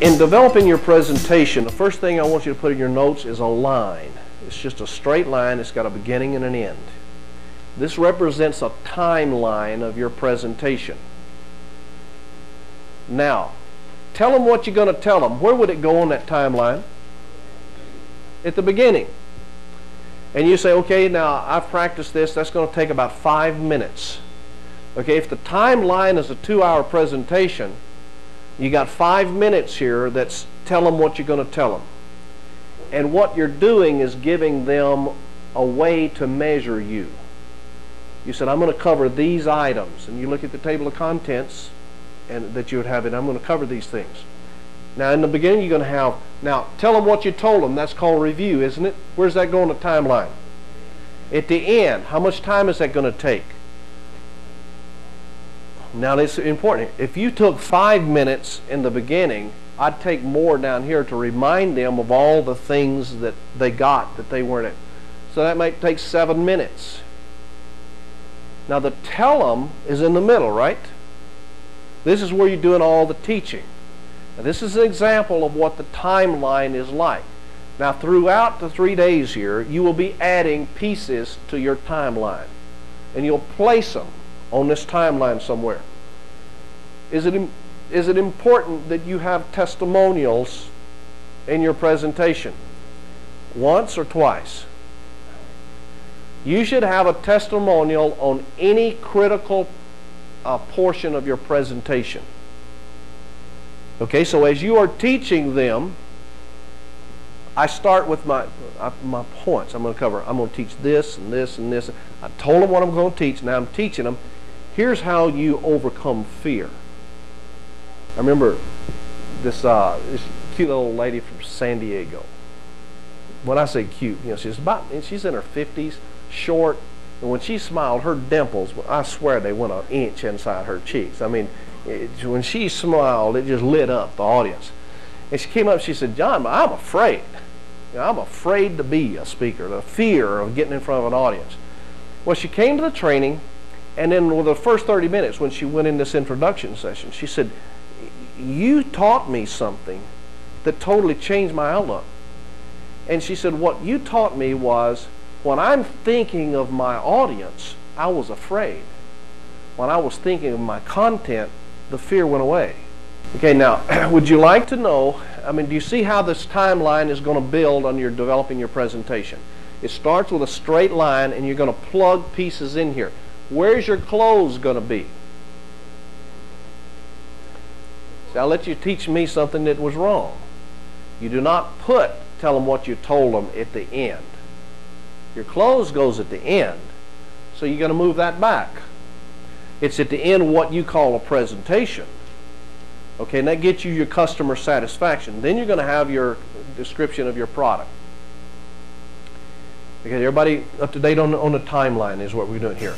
In developing your presentation, the first thing I want you to put in your notes is a line. It's just a straight line. It's got a beginning and an end. This represents a timeline of your presentation. Now, tell them what you're going to tell them. Where would it go on that timeline? At the beginning. And you say, okay, now I've practiced this. That's going to take about 5 minutes. Okay, if the timeline is a 2-hour presentation, you got 5 minutes here that's tell them what you're going to tell them. And what you're doing is giving them a way to measure you. You said, I'm going to cover these items. And you look at the table of contents and that you would have it. I'm going to cover these things. Now, in the beginning, you're going to have, now, tell them what you told them. That's called review, isn't it? Where's that going on the timeline? At the end, how much time is that going to take? Now, this is important. If you took 5 minutes in the beginning, I'd take more down here to remind them of all the things that they got that they weren't in. So that might take 7 minutes. Now, the tell them is in the middle, right? This is where you're doing all the teaching. Now, this is an example of what the timeline is like. Now, throughout the 3 days here, you will be adding pieces to your timeline. And you'll place them on this timeline somewhere. Is it important that you have testimonials in your presentation? Once or twice? You should have a testimonial on any critical portion of your presentation. Okay, so as you are teaching them, I start with my points. I'm going to teach this and this and this. I told them what I'm going to teach. Now I'm teaching them. Here's how you overcome fear. I remember this cute little lady from San Diego. When I say cute, you know, she's in her 50s, short, and when she smiled, her dimples, I swear they went an inch inside her cheeks. I mean, when she smiled, it just lit up the audience. And she came up, she said, John, I'm afraid. You know, I'm afraid to be a speaker, the fear of getting in front of an audience. Well, she came to the training, and then with the first 30 minutes when she went in this introduction session, she said, you taught me something that totally changed my outlook. And she said, what you taught me was, when I'm thinking of my audience, I was afraid. When I was thinking of my content, the fear went away. Okay, now, would you like to know, I mean, do you see how this timeline is going to build on your developing your presentation? It starts with a straight line, and you're going to plug pieces in here. Where's your close going to be? See, I'll let you teach me something that was wrong. You do not tell them what you told them at the end. Your close goes at the end, so you're going to move that back. It's at the end what you call a presentation. Okay, and that gets you your customer satisfaction. Then you're going to have your description of your product. Okay, everybody up to date on the timeline is what we're doing here.